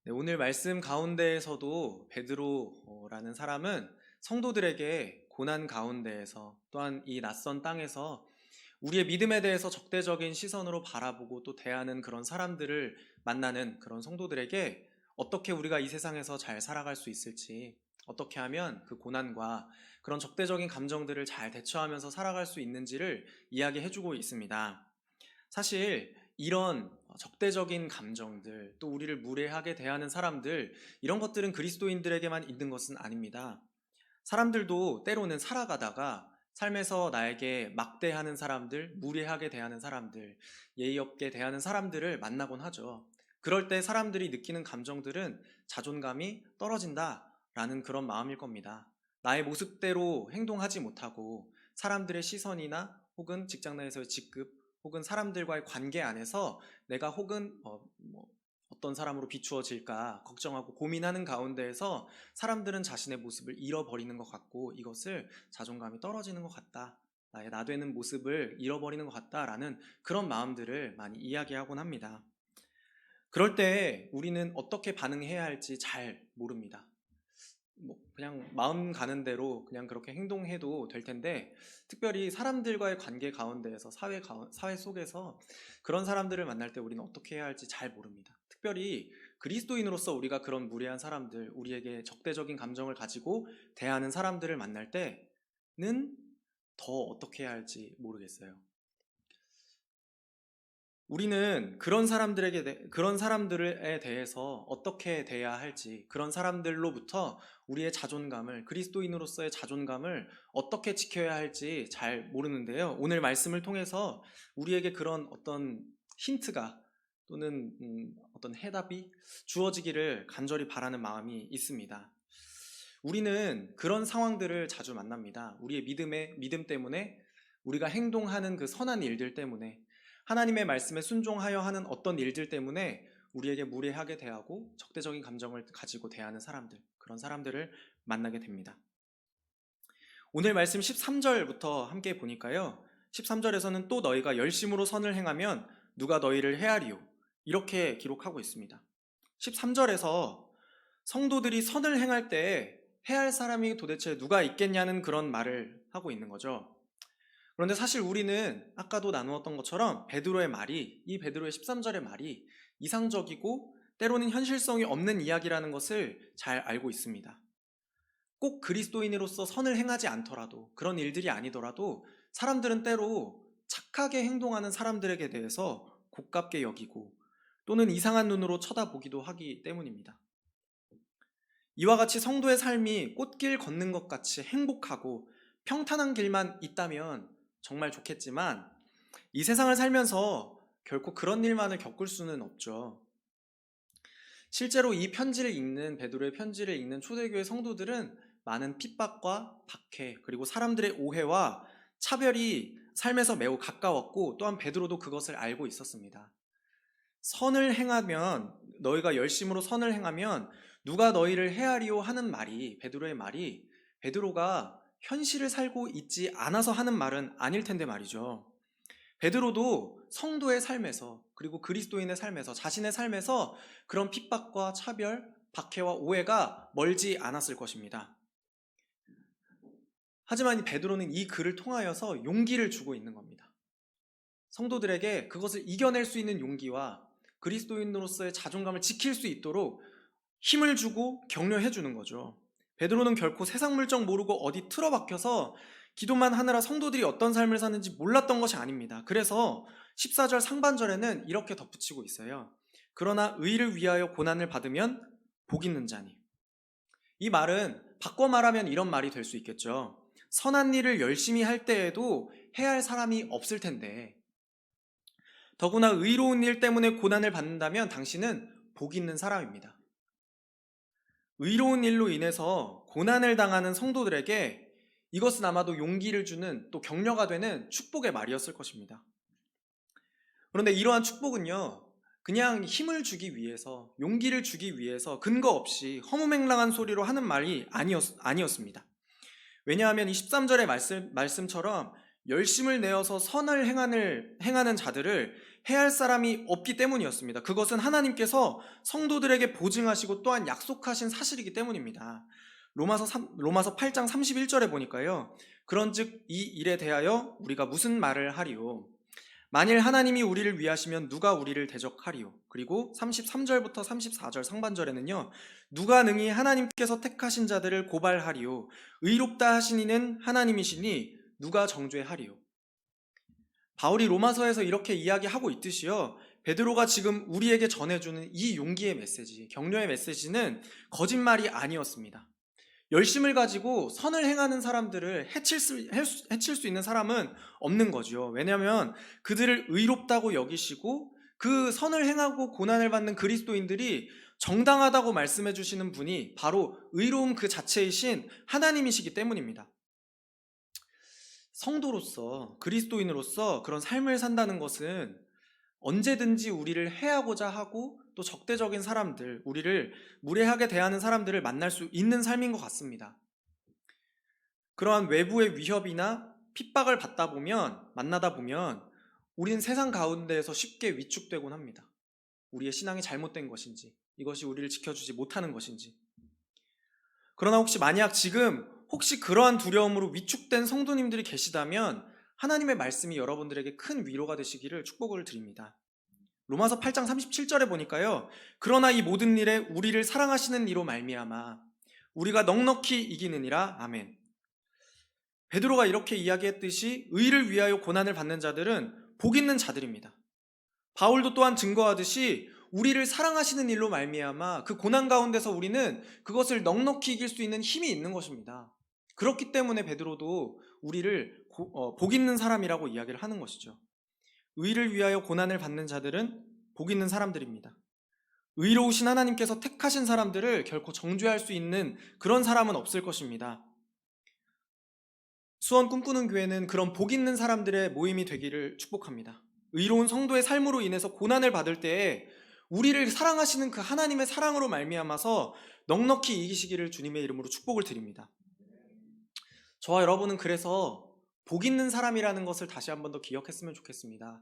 네, 오늘 말씀 가운데에서도 베드로라는 사람은 성도들에게 고난 가운데에서 또한 이 낯선 땅에서 우리의 믿음에 대해서 적대적인 시선으로 바라보고 또 대하는 그런 사람들을 만나는 그런 성도들에게 어떻게 우리가 이 세상에서 잘 살아갈 수 있을지, 어떻게 하면 그 고난과 그런 적대적인 감정들을 잘 대처하면서 살아갈 수 있는지를 이야기해주고 있습니다. 사실 이런 적대적인 감정들, 또 우리를 무례하게 대하는 사람들, 이런 것들은 그리스도인들에게만 있는 것은 아닙니다. 사람들도 때로는 살아가다가 삶에서 나에게 막대하는 사람들, 무례하게 대하는 사람들, 예의 없게 대하는 사람들을 만나곤 하죠. 그럴 때 사람들이 느끼는 감정들은 자존감이 떨어진다라는 그런 마음일 겁니다. 나의 모습대로 행동하지 못하고 사람들의 시선이나 혹은 직장 내에서의 직급, 혹은 사람들과의 관계 안에서 내가 혹은 어떤 사람으로 비추어질까 걱정하고 고민하는 가운데에서 사람들은 자신의 모습을 잃어버리는 것 같고 이것을 자존감이 떨어지는 것 같다, 나의 나되는 모습을 잃어버리는 것 같다라는 그런 마음들을 많이 이야기하곤 합니다. 그럴 때 우리는 어떻게 반응해야 할지 잘 모릅니다. 그냥 마음 가는 대로 그냥 그렇게 행동해도 될 텐데, 특별히 사람들과의 관계 가운데에서 사회 속에서 그런 사람들을 만날 때 우리는 어떻게 해야 할지 잘 모릅니다. 특별히 그리스도인으로서 우리가 그런 무례한 사람들, 우리에게 적대적인 감정을 가지고 대하는 사람들을 만날 때는 더 어떻게 해야 할지 모르겠어요. 우리는 그런 사람들에 대해서 어떻게 대해야 할지, 그런 사람들로부터 우리의 자존감을, 그리스도인으로서의 자존감을 어떻게 지켜야 할지 잘 모르는데요. 오늘 말씀을 통해서 우리에게 그런 어떤 힌트가 또는 어떤 해답이 주어지기를 간절히 바라는 마음이 있습니다. 우리는 그런 상황들을 자주 만납니다. 우리의 믿음 때문에, 우리가 행동하는 그 선한 일들 때문에, 하나님의 말씀에 순종하여 하는 어떤 일들 때문에 우리에게 무례하게 대하고 적대적인 감정을 가지고 대하는 사람들, 그런 사람들을 만나게 됩니다. 오늘 말씀 13절부터 함께 보니까요, 13절에서는 또 너희가 열심으로 선을 행하면 누가 너희를 헤아리요, 이렇게 기록하고 있습니다. 13절에서 성도들이 선을 행할 때 해할 사람이 도대체 누가 있겠냐는 그런 말을 하고 있는 거죠. 그런데 사실 우리는 아까도 나누었던 것처럼 이 베드로의 13절의 말이 이상적이고 때로는 현실성이 없는 이야기라는 것을 잘 알고 있습니다. 꼭 그리스도인으로서 선을 행하지 않더라도, 그런 일들이 아니더라도 사람들은 때로 착하게 행동하는 사람들에게 대해서 곱깝게 여기고 또는 이상한 눈으로 쳐다보기도 하기 때문입니다. 이와 같이 성도의 삶이 꽃길 걷는 것 같이 행복하고 평탄한 길만 있다면 정말 좋겠지만, 이 세상을 살면서 결코 그런 일만을 겪을 수는 없죠. 실제로 베드로의 편지를 읽는 초대교회 성도들은 많은 핍박과 박해, 그리고 사람들의 오해와 차별이 삶에서 매우 가까웠고, 또한 베드로도 그것을 알고 있었습니다. 너희가 열심으로 선을 행하면 누가 너희를 헤아리오 하는 말이, 베드로의 말이, 베드로가 현실을 살고 있지 않아서 하는 말은 아닐 텐데 말이죠. 베드로도 성도의 삶에서, 그리고 그리스도인의 삶에서, 자신의 삶에서 그런 핍박과 차별, 박해와 오해가 멀지 않았을 것입니다. 하지만 베드로는 이 글을 통하여서 용기를 주고 있는 겁니다. 성도들에게 그것을 이겨낼 수 있는 용기와 그리스도인으로서의 자존감을 지킬 수 있도록 힘을 주고 격려해 주는 거죠. 베드로는 결코 세상 물정 모르고 어디 틀어박혀서 기도만 하느라 성도들이 어떤 삶을 사는지 몰랐던 것이 아닙니다. 그래서 14절 상반절에는 이렇게 덧붙이고 있어요. 그러나 의를 위하여 고난을 받으면 복 있는 자니. 이 말은 바꿔 말하면 이런 말이 될 수 있겠죠. 선한 일을 열심히 할 때에도 해야 할 사람이 없을 텐데, 더구나 의로운 일 때문에 고난을 받는다면 당신은 복 있는 사람입니다. 의로운 일로 인해서 고난을 당하는 성도들에게 이것은 아마도 용기를 주는, 또 격려가 되는 축복의 말이었을 것입니다. 그런데 이러한 축복은요, 그냥 힘을 주기 위해서, 용기를 주기 위해서 근거 없이 허무맹랑한 소리로 하는 말이 아니었습니다. 왜냐하면 이 13절의 말씀처럼 열심을 내어서 선을 행하는 자들을 해야 할 사람이 없기 때문이었습니다. 그것은 하나님께서 성도들에게 보증하시고 또한 약속하신 사실이기 때문입니다. 로마서 8장 31절에 보니까요. 그런즉 이 일에 대하여 우리가 무슨 말을 하리요? 만일 하나님이 우리를 위하시면 누가 우리를 대적하리요? 그리고 33절부터 34절 상반절에는요. 누가 능히 하나님께서 택하신 자들을 고발하리요? 의롭다 하신 이는 하나님이시니 누가 정죄하리요? 바울이 로마서에서 이렇게 이야기하고 있듯이요. 베드로가 지금 우리에게 전해주는 이 용기의 메시지, 격려의 메시지는 거짓말이 아니었습니다. 열심을 가지고 선을 행하는 사람들을 해칠 수 있는 사람은 없는 거죠. 왜냐하면 그들을 의롭다고 여기시고 그 선을 행하고 고난을 받는 그리스도인들이 정당하다고 말씀해 주시는 분이 바로 의로움 그 자체이신 하나님이시기 때문입니다. 성도로서, 그리스도인으로서 그런 삶을 산다는 것은 언제든지 우리를 해하고자 하고 또 적대적인 사람들, 우리를 무례하게 대하는 사람들을 만날 수 있는 삶인 것 같습니다. 그러한 외부의 위협이나 핍박을 만나다 보면 우리는 세상 가운데에서 쉽게 위축되곤 합니다. 우리의 신앙이 잘못된 것인지, 이것이 우리를 지켜주지 못하는 것인지. 그러나 혹시 그러한 두려움으로 위축된 성도님들이 계시다면 하나님의 말씀이 여러분들에게 큰 위로가 되시기를 축복을 드립니다. 로마서 8장 37절에 보니까요. 그러나 이 모든 일에 우리를 사랑하시는 이로 말미암아 우리가 넉넉히 이기느니라. 아멘. 베드로가 이렇게 이야기했듯이 의를 위하여 고난을 받는 자들은 복 있는 자들입니다. 바울도 또한 증거하듯이 우리를 사랑하시는 일로 말미암아 그 고난 가운데서 우리는 그것을 넉넉히 이길 수 있는 힘이 있는 것입니다. 그렇기 때문에 베드로도 우리를 복 있는 사람이라고 이야기를 하는 것이죠. 의를 위하여 고난을 받는 자들은 복 있는 사람들입니다. 의로우신 하나님께서 택하신 사람들을 결코 정죄할 수 있는 그런 사람은 없을 것입니다. 수원 꿈꾸는 교회는 그런 복 있는 사람들의 모임이 되기를 축복합니다. 의로운 성도의 삶으로 인해서 고난을 받을 때에 우리를 사랑하시는 그 하나님의 사랑으로 말미암아서 넉넉히 이기시기를 주님의 이름으로 축복을 드립니다. 저와 여러분은 그래서 복 있는 사람이라는 것을 다시 한 번 더 기억했으면 좋겠습니다.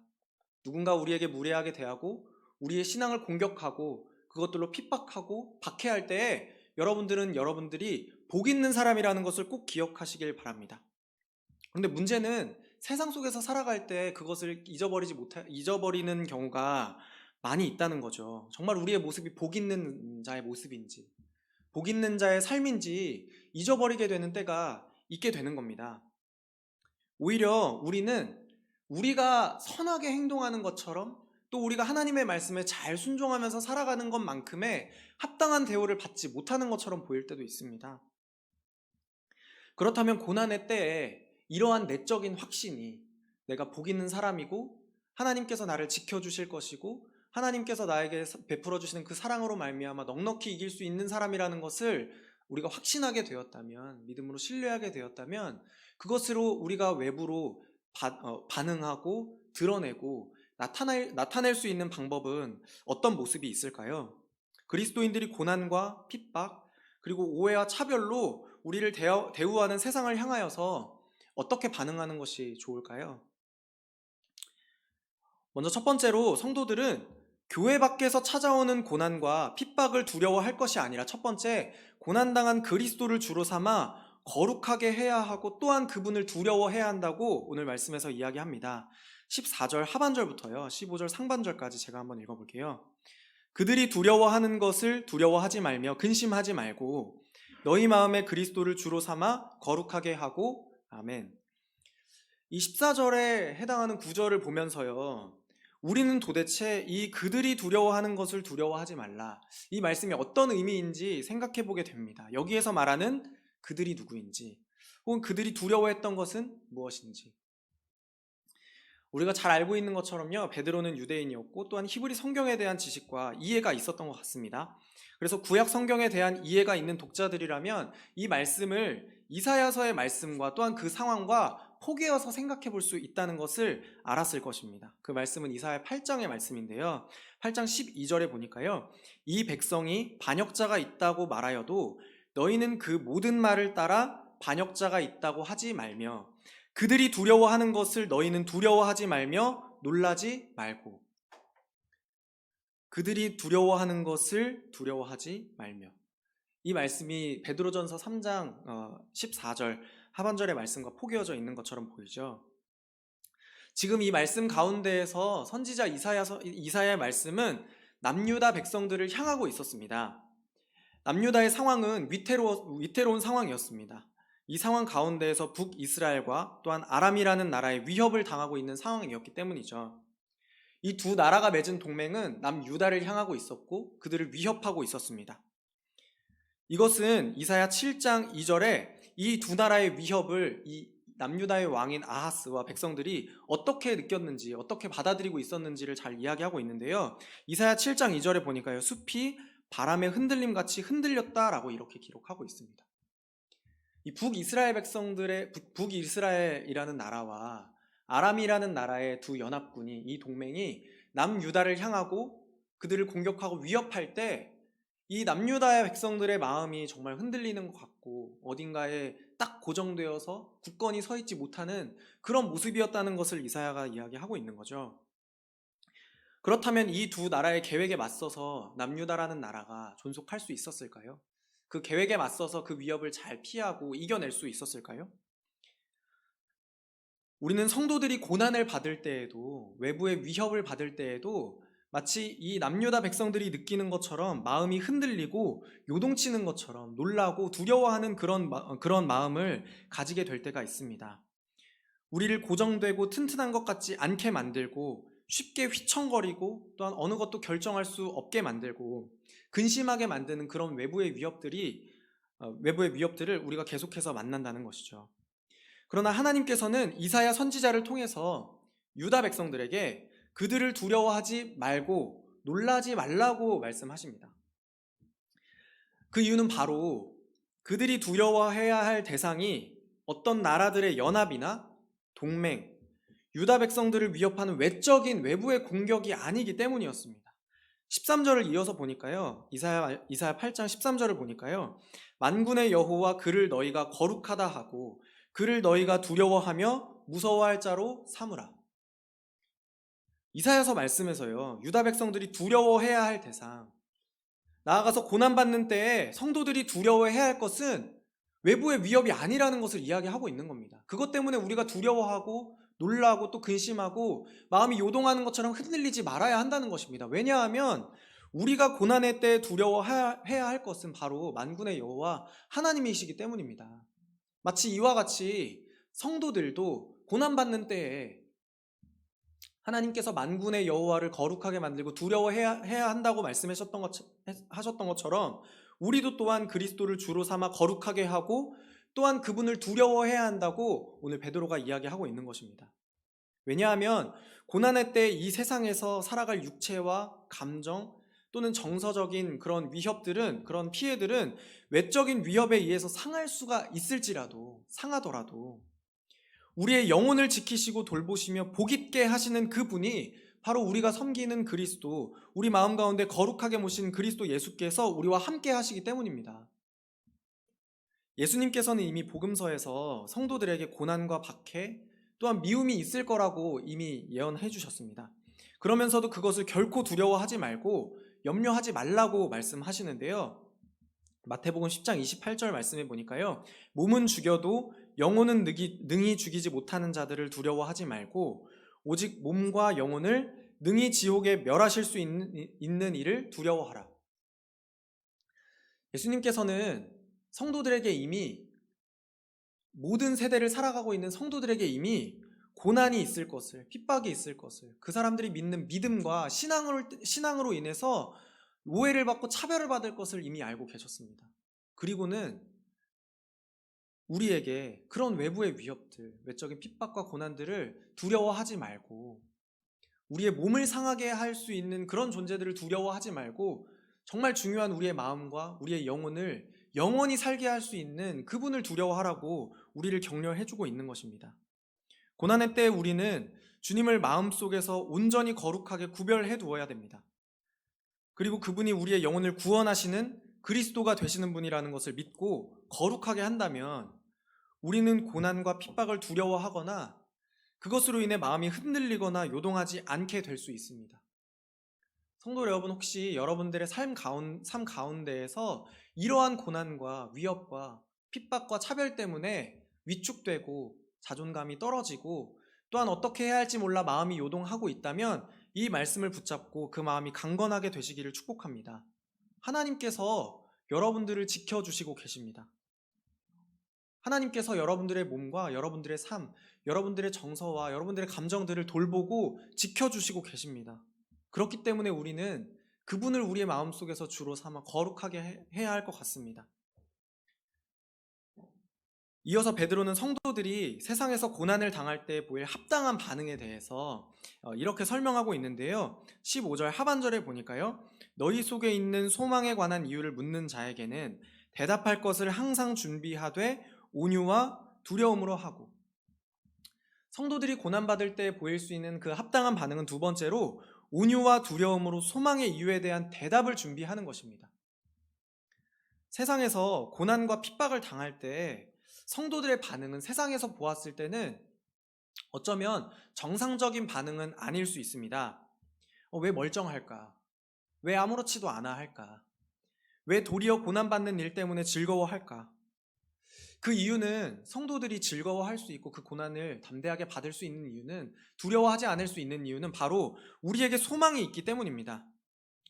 누군가 우리에게 무례하게 대하고 우리의 신앙을 공격하고 그것들로 핍박하고 박해할 때에 여러분들이 복 있는 사람이라는 것을 꼭 기억하시길 바랍니다. 그런데 문제는 세상 속에서 살아갈 때 그것을 잊어버리는 경우가 많이 있다는 거죠. 정말 우리의 모습이 복 있는 자의 모습인지, 복 있는 자의 삶인지 잊어버리게 되는 때가 있게 되는 겁니다. 오히려 우리는 우리가 선하게 행동하는 것처럼 또 우리가 하나님의 말씀에 잘 순종하면서 살아가는 것만큼의 합당한 대우를 받지 못하는 것처럼 보일 때도 있습니다. 그렇다면 고난의 때에 이러한 내적인 확신이 내가 복 있는 사람이고 하나님께서 나를 지켜주실 것이고 하나님께서 나에게 베풀어 주시는 그 사랑으로 말미암아 넉넉히 이길 수 있는 사람이라는 것을 우리가 확신하게 되었다면, 믿음으로 신뢰하게 되었다면 그것으로 우리가 외부로 반응하고 드러내고 나타낼 수 있는 방법은 어떤 모습이 있을까요? 그리스도인들이 고난과 핍박 그리고 오해와 차별로 우리를 대우하는 세상을 향하여서 어떻게 반응하는 것이 좋을까요? 먼저 첫 번째로 성도들은 교회 밖에서 찾아오는 고난과 핍박을 두려워할 것이 아니라 첫 번째, 고난당한 그리스도를 주로 삼아 거룩하게 해야 하고 또한 그분을 두려워해야 한다고 오늘 말씀에서 이야기합니다. 14절 하반절부터요 15절 상반절까지 제가 한번 읽어볼게요. 그들이 두려워하는 것을 두려워하지 말며 근심하지 말고 너희 마음에 그리스도를 주로 삼아 거룩하게 하고. 아멘. 이 14절에 해당하는 구절을 보면서요 우리는 도대체 이 그들이 두려워하는 것을 두려워하지 말라, 이 말씀이 어떤 의미인지 생각해 보게 됩니다. 여기에서 말하는 그들이 누구인지, 혹은 그들이 두려워했던 것은 무엇인지. 우리가 잘 알고 있는 것처럼요 베드로는 유대인이었고 또한 히브리 성경에 대한 지식과 이해가 있었던 것 같습니다. 그래서 구약 성경에 대한 이해가 있는 독자들이라면 이 말씀을 이사야서의 말씀과 또한 그 상황과 포개어서 생각해 볼 수 있다는 것을 알았을 것입니다. 그 말씀은 이사야 8장의 말씀인데요 8장 12절에 보니까요 이 백성이 반역자가 있다고 말하여도 너희는 그 모든 말을 따라 반역자가 있다고 하지 말며 그들이 두려워하는 것을 너희는 두려워하지 말며 놀라지 말고. 그들이 두려워하는 것을 두려워하지 말며. 이 말씀이 베드로전서 3장 14절 하반절의 말씀과 포개어져 있는 것처럼 보이죠. 지금 이 말씀 가운데에서 선지자 이사야의 말씀은 남유다 백성들을 향하고 있었습니다. 남유다의 상황은 위태로운 상황이었습니다. 이 상황 가운데에서 북이스라엘과 또한 아람이라는 나라의 위협을 당하고 있는 상황이었기 때문이죠. 이 두 나라가 맺은 동맹은 남유다를 향하고 있었고 그들을 위협하고 있었습니다. 이것은 이사야 7장 2절에 이 두 나라의 위협을 이 남유다의 왕인 아하스와 백성들이 어떻게 느꼈는지, 어떻게 받아들이고 있었는지를 잘 이야기하고 있는데요. 이사야 7장 2절에 보니까요, 숲이 바람의 흔들림 같이 흔들렸다라고 이렇게 기록하고 있습니다. 이 북이스라엘이라는 나라와 아람이라는 나라의 두 연합군이, 이 동맹이 남유다를 향하고 그들을 공격하고 위협할 때 이 남유다의 백성들의 마음이 정말 흔들리는 것 같고 어딘가에 딱 고정되어서 굳건히 서 있지 못하는 그런 모습이었다는 것을 이사야가 이야기하고 있는 거죠. 그렇다면 이 두 나라의 계획에 맞서서 남유다라는 나라가 존속할 수 있었을까요? 그 계획에 맞서서 그 위협을 잘 피하고 이겨낼 수 있었을까요? 우리는 성도들이 고난을 받을 때에도, 외부의 위협을 받을 때에도 마치 이 남유다 백성들이 느끼는 것처럼 마음이 흔들리고 요동치는 것처럼 놀라고 두려워하는 그런 마음을 가지게 될 때가 있습니다. 우리를 고정되고 튼튼한 것 같지 않게 만들고 쉽게 휘청거리고 또한 어느 것도 결정할 수 없게 만들고 근심하게 만드는 그런 외부의 위협들을 우리가 계속해서 만난다는 것이죠. 그러나 하나님께서는 이사야 선지자를 통해서 유다 백성들에게 그들을 두려워하지 말고 놀라지 말라고 말씀하십니다. 그 이유는 바로 그들이 두려워해야 할 대상이 어떤 나라들의 연합이나 동맹, 유다 백성들을 위협하는 외부의 공격이 아니기 때문이었습니다. 13절을 이어서 보니까요, 이사야 8장 13절을 보니까요, 만군의 여호와 그를 너희가 거룩하다 하고 그를 너희가 두려워하며 무서워할 자로 삼으라. 이사야서 말씀에서요, 유다 백성들이 두려워해야 할 대상, 나아가서 고난받는 때에 성도들이 두려워해야 할 것은 외부의 위협이 아니라는 것을 이야기하고 있는 겁니다. 그것 때문에 우리가 두려워하고 놀라고 또 근심하고 마음이 요동하는 것처럼 흔들리지 말아야 한다는 것입니다. 왜냐하면 우리가 고난의 때 두려워해야 할 것은 바로 만군의 여호와 하나님이시기 때문입니다. 마치 이와 같이 성도들도 고난받는 때에 하나님께서 만군의 여호와를 거룩하게 만들고 두려워해야 한다고 하셨던 것처럼 우리도 또한 그리스도를 주로 삼아 거룩하게 하고 또한 그분을 두려워해야 한다고 오늘 베드로가 이야기하고 있는 것입니다. 왜냐하면 고난의 때 이 세상에서 살아갈 육체와 감정 또는 정서적인 그런 위협들은, 그런 피해들은 외적인 위협에 의해서 상하더라도 우리의 영혼을 지키시고 돌보시며 복 있게 하시는 그분이 바로 우리가 섬기는 그리스도, 우리 마음 가운데 거룩하게 모신 그리스도 예수께서 우리와 함께 하시기 때문입니다. 예수님께서는 이미 복음서에서 성도들에게 고난과 박해 또한 미움이 있을 거라고 이미 예언해 주셨습니다. 그러면서도 그것을 결코 두려워하지 말고 염려하지 말라고 말씀하시는데요. 마태복음 10장 28절 말씀해 보니까요, 몸은 죽여도 영혼은 능히 죽이지 못하는 자들을 두려워하지 말고 오직 몸과 영혼을 능히 지옥에 멸하실 수 있는 이를 두려워하라. 예수님께서는 성도들에게 이미, 모든 세대를 살아가고 있는 성도들에게 이미 고난이 있을 것을, 핍박이 있을 것을, 그 사람들이 믿는 믿음과 신앙으로 인해서 오해를 받고 차별을 받을 것을 이미 알고 계셨습니다. 그리고는 우리에게 그런 외부의 위협들, 외적인 핍박과 고난들을 두려워하지 말고, 우리의 몸을 상하게 할 수 있는 그런 존재들을 두려워하지 말고 정말 중요한 우리의 마음과 우리의 영혼을 영원히 살게 할 수 있는 그분을 두려워하라고 우리를 격려해주고 있는 것입니다. 고난의 때 우리는 주님을 마음속에서 온전히 거룩하게 구별해 두어야 됩니다. 그리고 그분이 우리의 영혼을 구원하시는 그리스도가 되시는 분이라는 것을 믿고 거룩하게 한다면 우리는 고난과 핍박을 두려워하거나 그것으로 인해 마음이 흔들리거나 요동하지 않게 될 수 있습니다. 성도 여러분, 혹시 여러분들의 삶 가운데에서 이러한 고난과 위협과 핍박과 차별 때문에 위축되고 자존감이 떨어지고 또한 어떻게 해야 할지 몰라 마음이 요동하고 있다면 이 말씀을 붙잡고 그 마음이 강건하게 되시기를 축복합니다. 하나님께서 여러분들을 지켜주시고 계십니다. 하나님께서 여러분들의 몸과 여러분들의 삶, 여러분들의 정서와 여러분들의 감정들을 돌보고 지켜주시고 계십니다. 그렇기 때문에 우리는 그분을 우리의 마음속에서 주로 삼아 거룩하게 해야 할 것 같습니다. 이어서 베드로는 성도들이 세상에서 고난을 당할 때 보일 합당한 반응에 대해서 이렇게 설명하고 있는데요. 15절 하반절에 보니까요. 너희 속에 있는 소망에 관한 이유를 묻는 자에게는 대답할 것을 항상 준비하되 온유와 두려움으로 하고, 성도들이 고난받을 때 보일 수 있는 그 합당한 반응은 두 번째로 온유와 두려움으로 소망의 이유에 대한 대답을 준비하는 것입니다. 세상에서 고난과 핍박을 당할 때 성도들의 반응은 세상에서 보았을 때는 어쩌면 정상적인 반응은 아닐 수 있습니다. 왜 멀쩡할까? 왜 아무렇지도 않아 할까? 왜 도리어 고난받는 일 때문에 즐거워할까? 그 이유는, 성도들이 즐거워할 수 있고 그 고난을 담대하게 받을 수 있는 이유는, 두려워하지 않을 수 있는 이유는 바로 우리에게 소망이 있기 때문입니다.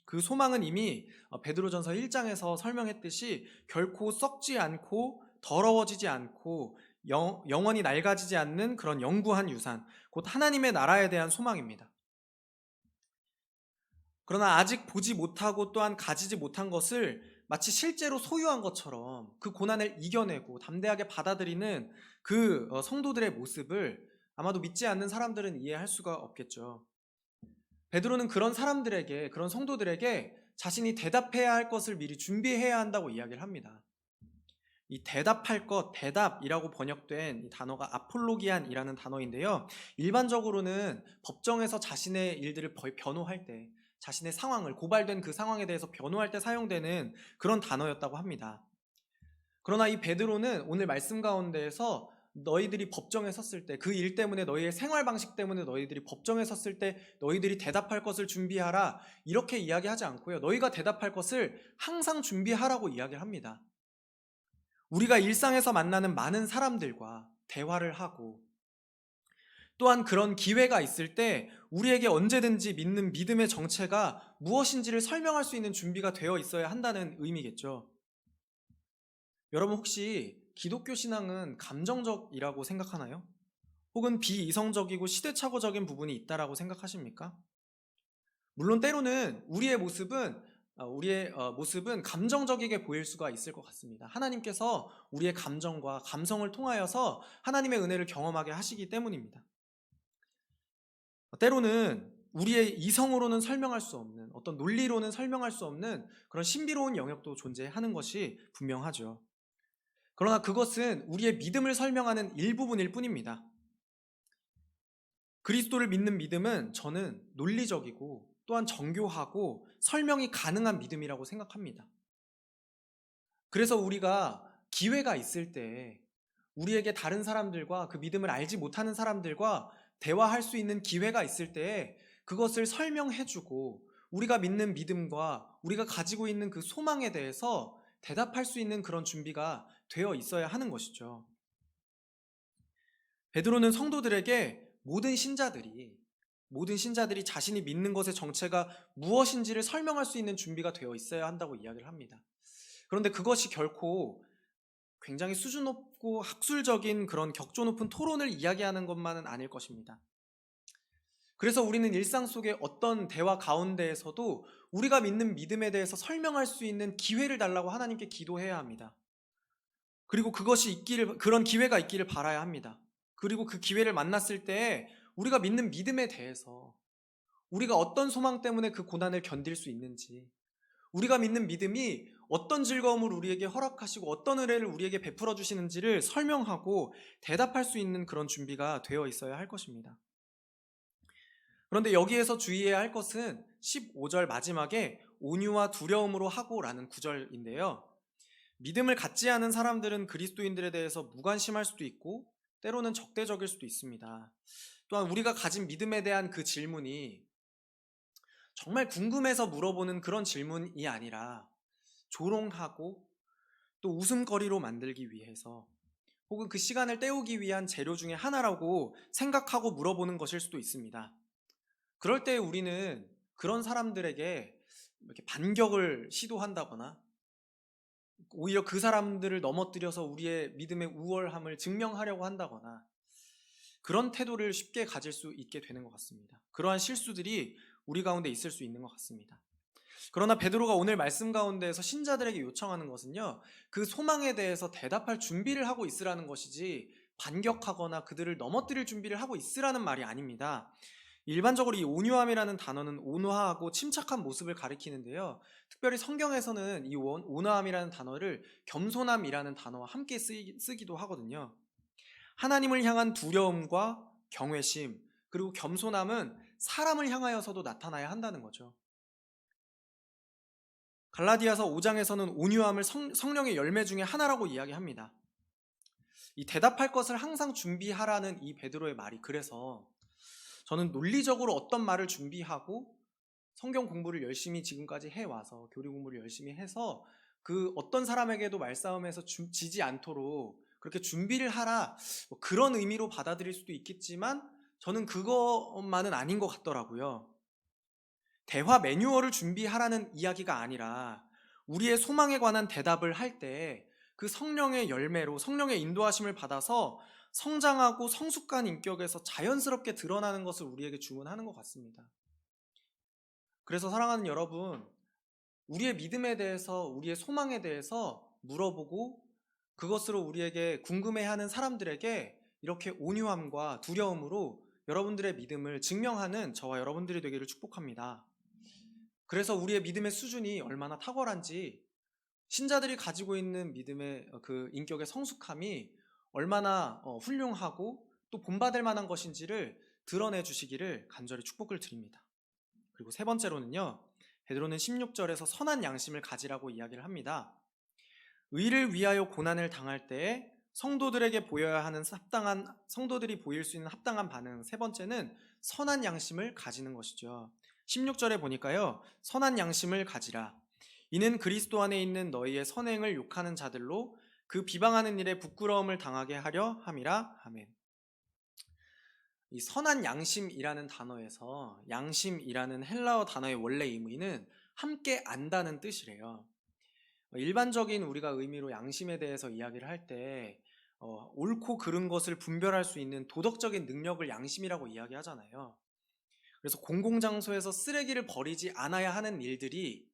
그 소망은 이미 베드로전서 1장에서 설명했듯이 결코 썩지 않고 더러워지지 않고 영원히 낡아지지 않는 그런 영구한 유산, 곧 하나님의 나라에 대한 소망입니다. 그러나 아직 보지 못하고 또한 가지지 못한 것을 마치 실제로 소유한 것처럼 그 고난을 이겨내고 담대하게 받아들이는 그 성도들의 모습을 아마도 믿지 않는 사람들은 이해할 수가 없겠죠. 베드로는 그런 사람들에게, 그런 성도들에게 자신이 대답해야 할 것을 미리 준비해야 한다고 이야기를 합니다. 이 대답할 것, 대답이라고 번역된 이 단어가 아폴로기안이라는 단어인데요. 일반적으로는 법정에서 자신의 일들을 변호할 때, 자신의 상황을, 고발된 그 상황에 대해서 변호할 때 사용되는 그런 단어였다고 합니다. 그러나 이 베드로는 오늘 말씀 가운데에서 너희들이 법정에 섰을 때, 그 일 때문에, 너희의 생활 방식 때문에 너희들이 법정에 섰을 때 너희들이 대답할 것을 준비하라, 이렇게 이야기하지 않고요. 너희가 대답할 것을 항상 준비하라고 이야기를 합니다. 우리가 일상에서 만나는 많은 사람들과 대화를 하고, 또한 그런 기회가 있을 때 우리에게 언제든지 믿는 믿음의 정체가 무엇인지를 설명할 수 있는 준비가 되어 있어야 한다는 의미겠죠. 여러분, 혹시 기독교 신앙은 감정적이라고 생각하나요? 혹은 비이성적이고 시대착오적인 부분이 있다라고 생각하십니까? 물론 때로는 우리의 모습은 감정적이게 보일 수가 있을 것 같습니다. 하나님께서 우리의 감정과 감성을 통하여서 하나님의 은혜를 경험하게 하시기 때문입니다. 때로는 우리의 이성으로는 설명할 수 없는, 어떤 논리로는 설명할 수 없는 그런 신비로운 영역도 존재하는 것이 분명하죠. 그러나 그것은 우리의 믿음을 설명하는 일부분일 뿐입니다. 그리스도를 믿는 믿음은 저는 논리적이고 또한 정교하고 설명이 가능한 믿음이라고 생각합니다. 그래서 우리가 기회가 있을 때 우리에게 다른 사람들과, 그 믿음을 알지 못하는 사람들과 대화할 수 있는 기회가 있을 때 그것을 설명해주고 우리가 믿는 믿음과 우리가 가지고 있는 그 소망에 대해서 대답할 수 있는 그런 준비가 되어 있어야 하는 것이죠. 베드로는 성도들에게 모든 신자들이 자신이 믿는 것의 정체가 무엇인지를 설명할 수 있는 준비가 되어 있어야 한다고 이야기를 합니다. 그런데 그것이 결코 굉장히 수준 높고 학술적인 그런 격조 높은 토론을 이야기하는 것만은 아닐 것입니다. 그래서 우리는 일상 속의 어떤 대화 가운데에서도 우리가 믿는 믿음에 대해서 설명할 수 있는 기회를 달라고 하나님께 기도해야 합니다. 그리고 그런 기회가 있기를 바라야 합니다. 그리고 그 기회를 만났을 때 우리가 믿는 믿음에 대해서, 우리가 어떤 소망 때문에 그 고난을 견딜 수 있는지, 우리가 믿는 믿음이 어떤 즐거움을 우리에게 허락하시고 어떤 은혜를 우리에게 베풀어 주시는지를 설명하고 대답할 수 있는 그런 준비가 되어 있어야 할 것입니다. 그런데 여기에서 주의해야 할 것은 15절 마지막에 온유와 두려움으로 하고라는 구절인데요. 믿음을 갖지 않은 사람들은 그리스도인들에 대해서 무관심할 수도 있고 때로는 적대적일 수도 있습니다. 또한 우리가 가진 믿음에 대한 그 질문이 정말 궁금해서 물어보는 그런 질문이 아니라 조롱하고 또 웃음거리로 만들기 위해서 혹은 그 시간을 때우기 위한 재료 중에 하나라고 생각하고 물어보는 것일 수도 있습니다. 그럴 때 우리는 그런 사람들에게 이렇게 반격을 시도한다거나 오히려 그 사람들을 넘어뜨려서 우리의 믿음의 우월함을 증명하려고 한다거나 그런 태도를 쉽게 가질 수 있게 되는 것 같습니다. 그러한 실수들이 우리 가운데 있을 수 있는 것 같습니다. 그러나 베드로가 오늘 말씀 가운데에서 신자들에게 요청하는 것은요, 그 소망에 대해서 대답할 준비를 하고 있으라는 것이지 반격하거나 그들을 넘어뜨릴 준비를 하고 있으라는 말이 아닙니다. 일반적으로 이 온유함이라는 단어는 온화하고 침착한 모습을 가리키는데요, 특별히 성경에서는 이 온화함이라는 단어를 겸손함이라는 단어와 함께 쓰기도 하거든요. 하나님을 향한 두려움과 경외심, 그리고 겸손함은 사람을 향하여서도 나타나야 한다는 거죠. 갈라디아서 5장에서는 온유함을 성령의 열매 중에 하나라고 이야기합니다. 이 대답할 것을 항상 준비하라는 이 베드로의 말이, 그래서 저는 논리적으로 어떤 말을 준비하고 성경 공부를 열심히 지금까지 해와서 교리 공부를 열심히 해서 그 어떤 사람에게도 말싸움에서 지지 않도록 그렇게 준비를 하라, 뭐 그런 의미로 받아들일 수도 있겠지만 저는 그것만은 아닌 것 같더라고요. 대화 매뉴얼을 준비하라는 이야기가 아니라 우리의 소망에 관한 대답을 할 때 그 성령의 열매로 성령의 인도하심을 받아서 성장하고 성숙한 인격에서 자연스럽게 드러나는 것을 우리에게 주문하는 것 같습니다. 그래서 사랑하는 여러분, 우리의 믿음에 대해서, 우리의 소망에 대해서 물어보고 그것으로 우리에게 궁금해하는 사람들에게 이렇게 온유함과 두려움으로 여러분들의 믿음을 증명하는 저와 여러분들이 되기를 축복합니다. 그래서 우리의 믿음의 수준이 얼마나 탁월한지, 신자들이 가지고 있는 믿음의 그 인격의 성숙함이 얼마나 훌륭하고 또 본받을 만한 것인지를 드러내 주시기를 간절히 축복을 드립니다. 그리고 세 번째로는요, 베드로는 16절에서 선한 양심을 가지라고 이야기를 합니다. 의를 위하여 고난을 당할 때에 성도들에게 보여야 하는 성도들이 보일 수 있는 합당한 반응, 세 번째는 선한 양심을 가지는 것이죠. 16절에 보니까요, 선한 양심을 가지라. 이는 그리스도 안에 있는 너희의 선행을 욕하는 자들로 그 비방하는 일에 부끄러움을 당하게 하려 함이라. 아멘. 이 선한 양심이라는 단어에서 양심이라는 헬라어 단어의 원래 의미는 함께 안다는 뜻이래요. 일반적인 우리가 의미로 양심에 대해서 이야기를 할 때 옳고 그른 것을 분별할 수 있는 도덕적인 능력을 양심이라고 이야기하잖아요. 그래서 공공장소에서 쓰레기를 버리지 않아야 하는 일들이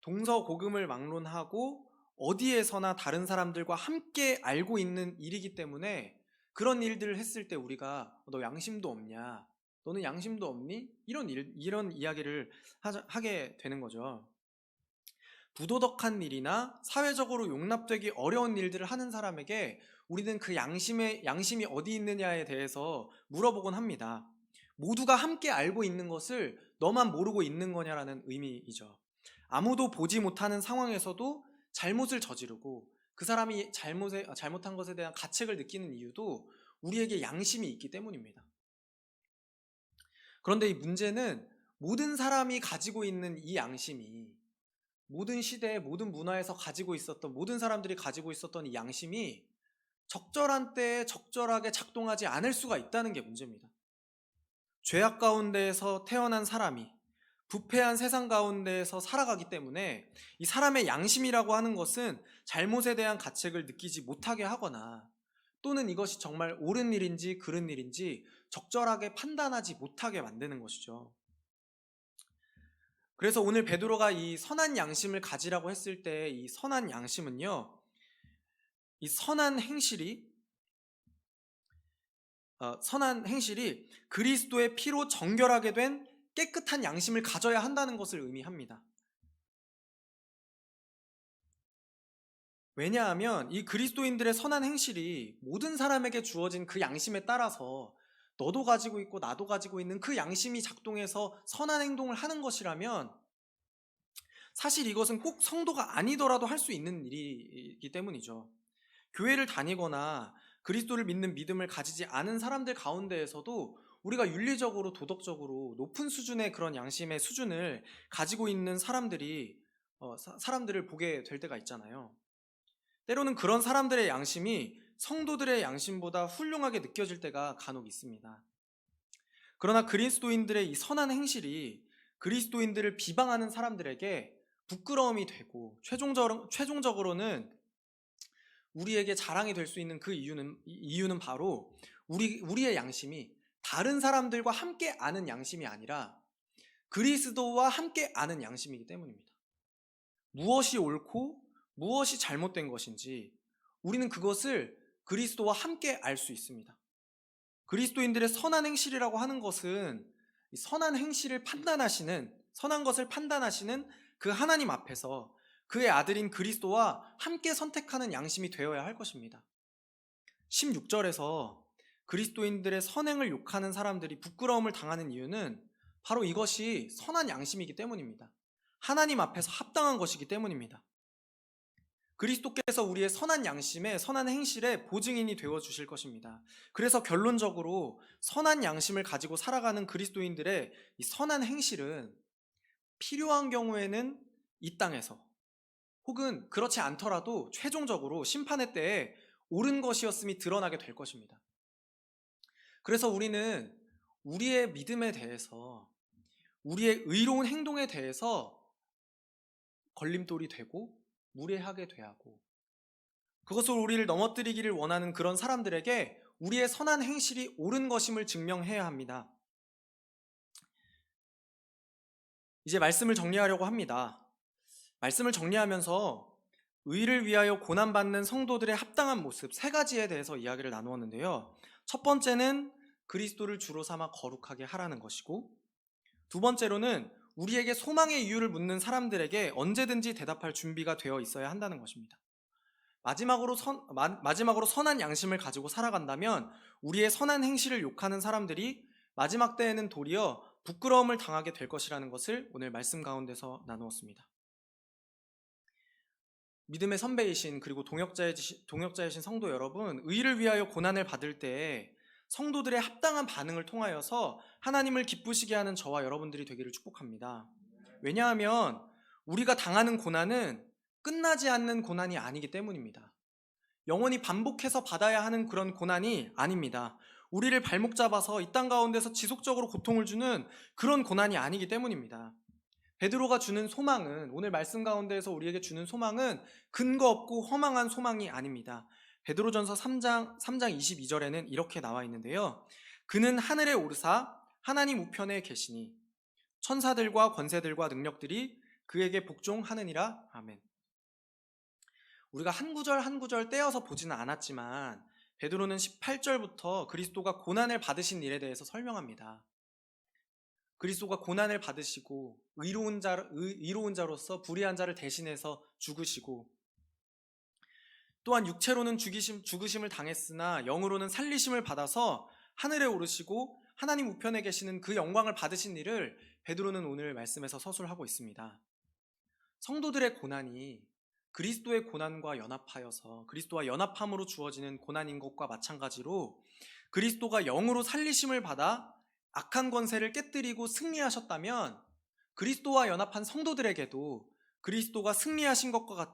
동서고금을 막론하고 어디에서나 다른 사람들과 함께 알고 있는 일이기 때문에 그런 일들을 했을 때 우리가 너 양심도 없냐? 너는 양심도 없니? 이런 이야기를 하게 되는 거죠. 부도덕한 일이나 사회적으로 용납되기 어려운 일들을 하는 사람에게 우리는 그 양심이 어디 있느냐에 대해서 물어보곤 합니다. 모두가 함께 알고 있는 것을 너만 모르고 있는 거냐라는 의미이죠. 아무도 보지 못하는 상황에서도 잘못을 저지르고 그 사람이 잘못한 것에 대한 가책을 느끼는 이유도 우리에게 양심이 있기 때문입니다. 그런데 이 문제는 모든 사람이 가지고 있는 이 양심이 모든 시대에 모든 문화에서 가지고 있었던 모든 사람들이 가지고 있었던 이 양심이 적절한 때에 적절하게 작동하지 않을 수가 있다는 게 문제입니다. 죄악 가운데에서 태어난 사람이 부패한 세상 가운데에서 살아가기 때문에 이 사람의 양심이라고 하는 것은 잘못에 대한 가책을 느끼지 못하게 하거나 또는 이것이 정말 옳은 일인지 그른 일인지 적절하게 판단하지 못하게 만드는 것이죠. 그래서 오늘 베드로가 이 선한 양심을 가지라고 했을 때 이 선한 양심은요, 이 선한 행실이 그리스도의 피로 정결하게 된 깨끗한 양심을 가져야 한다는 것을 의미합니다. 왜냐하면 이 그리스도인들의 선한 행실이 모든 사람에게 주어진 그 양심에 따라서 너도 가지고 있고 나도 가지고 있는 그 양심이 작동해서 선한 행동을 하는 것이라면 사실 이것은 꼭 성도가 아니더라도 할 수 있는 일이기 때문이죠. 교회를 다니거나 그리스도를 믿는 믿음을 가지지 않은 사람들 가운데에서도 우리가 윤리적으로 도덕적으로 높은 수준의 그런 양심의 수준을 가지고 있는 사람들을 보게 될 때가 있잖아요. 때로는 그런 사람들의 양심이 성도들의 양심보다 훌륭하게 느껴질 때가 간혹 있습니다. 그러나 그리스도인들의 이 선한 행실이 그리스도인들을 비방하는 사람들에게 부끄러움이 되고 최종적으로는 우리에게 자랑이 될 수 있는 그 이유는 바로 우리의 양심이 다른 사람들과 함께 아는 양심이 아니라 그리스도와 함께 아는 양심이기 때문입니다. 무엇이 옳고 무엇이 잘못된 것인지 우리는 그것을 그리스도와 함께 알 수 있습니다. 그리스도인들의 선한 행실이라고 하는 것은 선한 것을 판단하시는 그 하나님 앞에서 그의 아들인 그리스도와 함께 선택하는 양심이 되어야 할 것입니다. 16절에서 그리스도인들의 선행을 욕하는 사람들이 부끄러움을 당하는 이유는 바로 이것이 선한 양심이기 때문입니다. 하나님 앞에서 합당한 것이기 때문입니다. 그리스도께서 우리의 선한 양심에 선한 행실에 보증인이 되어 주실 것입니다. 그래서 결론적으로 선한 양심을 가지고 살아가는 그리스도인들의 이 선한 행실은 필요한 경우에는 이 땅에서 혹은 그렇지 않더라도 최종적으로 심판의 때에 옳은 것이었음이 드러나게 될 것입니다. 그래서 우리는 우리의 믿음에 대해서 우리의 의로운 행동에 대해서 걸림돌이 되고 무례하게 대하고 그것을 우리를 넘어뜨리기를 원하는 그런 사람들에게 우리의 선한 행실이 옳은 것임을 증명해야 합니다. 이제 말씀을 정리하려고 합니다. 말씀을 정리하면서 의를 위하여 고난받는 성도들의 합당한 모습 3가지에 대해서 이야기를 나누었는데요. 첫 번째는 그리스도를 주로 삼아 거룩하게 하라는 것이고, 두 번째로는 우리에게 소망의 이유를 묻는 사람들에게 언제든지 대답할 준비가 되어 있어야 한다는 것입니다. 마지막으로 선한 양심을 가지고 살아간다면 우리의 선한 행실을 욕하는 사람들이 마지막 때에는 도리어 부끄러움을 당하게 될 것이라는 것을 오늘 말씀 가운데서 나누었습니다. 믿음의 선배이신 그리고 동역자이신 성도 여러분, 의를 위하여 고난을 받을 때에 성도들의 합당한 반응을 통하여서 하나님을 기쁘시게 하는 저와 여러분들이 되기를 축복합니다. 왜냐하면 우리가 당하는 고난은 끝나지 않는 고난이 아니기 때문입니다. 영원히 반복해서 받아야 하는 그런 고난이 아닙니다. 우리를 발목 잡아서 이 땅 가운데서 지속적으로 고통을 주는 그런 고난이 아니기 때문입니다. 베드로가 주는 소망은, 오늘 말씀 가운데에서 우리에게 주는 소망은 근거 없고 허망한 소망이 아닙니다. 베드로전서 3장 22절에는 이렇게 나와 있는데요. 그는 하늘에 오르사 하나님 우편에 계시니 천사들과 권세들과 능력들이 그에게 복종하느니라. 아멘. 우리가 한 구절 한 구절 떼어서 보지는 않았지만 베드로는 18절부터 그리스도가 고난을 받으신 일에 대해서 설명합니다. 그리스도가 고난을 받으시고 의로운 자로서 불의한 자를 대신해서 죽으시고, 또한 육체로는 죽으심을 당했으나 영으로는 살리심을 받아서 하늘에 오르시고 하나님 우편에 계시는 그 영광을 받으신 일을 베드로는 오늘 말씀에서 서술하고 있습니다. 성도들의 고난이 그리스도의 고난과 연합하여서 그리스도와 연합함으로 주어지는 고난인 것과 마찬가지로 그리스도가 영으로 살리심을 받아 악한 권세를 깨뜨리고 승리하셨다면 그리스도와 연합한 성도들에게도 그리스도가 승리하신 것과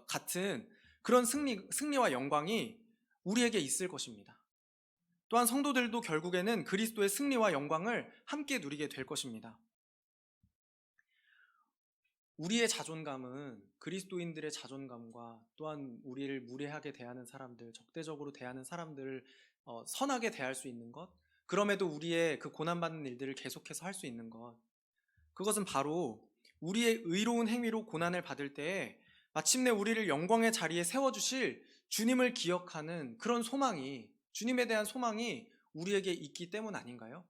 같은 그런 승리와 영광이 우리에게 있을 것입니다. 또한 성도들도 결국에는 그리스도의 승리와 영광을 함께 누리게 될 것입니다. 우리의 자존감은 그리스도인들의 자존감과 또한 우리를 무례하게 대하는 사람들, 적대적으로 대하는 사람들을 선하게 대할 수 있는 것, 그럼에도 우리의 그 고난받는 일들을 계속해서 할 수 있는 것, 그것은 바로 우리의 의로운 행위로 고난을 받을 때에 마침내 우리를 영광의 자리에 세워주실 주님을 기억하는 그런 소망이, 주님에 대한 소망이 우리에게 있기 때문 아닌가요?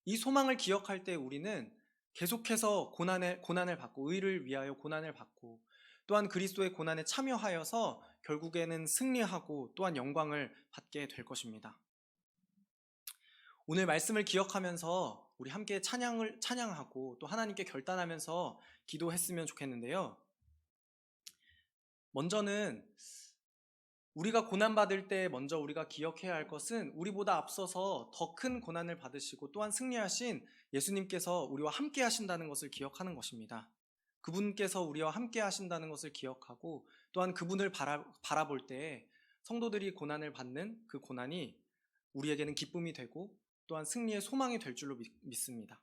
이 소망을 기억할 때 우리는 계속해서 고난을 받고 의를 위하여 고난을 받고 또한 그리스도의 고난에 참여하여서 결국에는 승리하고 또한 영광을 받게 될 것입니다. 오늘 말씀을 기억하면서 우리 함께 찬양하고 또 하나님께 결단하면서 기도했으면 좋겠는데요. 먼저는 우리가 고난받을 때 먼저 우리가 기억해야 할 것은 우리보다 앞서서 더 큰 고난을 받으시고 또한 승리하신 예수님께서 우리와 함께 하신다는 것을 기억하는 것입니다. 그분께서 우리와 함께 하신다는 것을 기억하고 또한 그분을 바라볼 때에 성도들이 고난을 받는 그 고난이 우리에게는 기쁨이 되고 또한 승리의 소망이 될 줄로 믿습니다.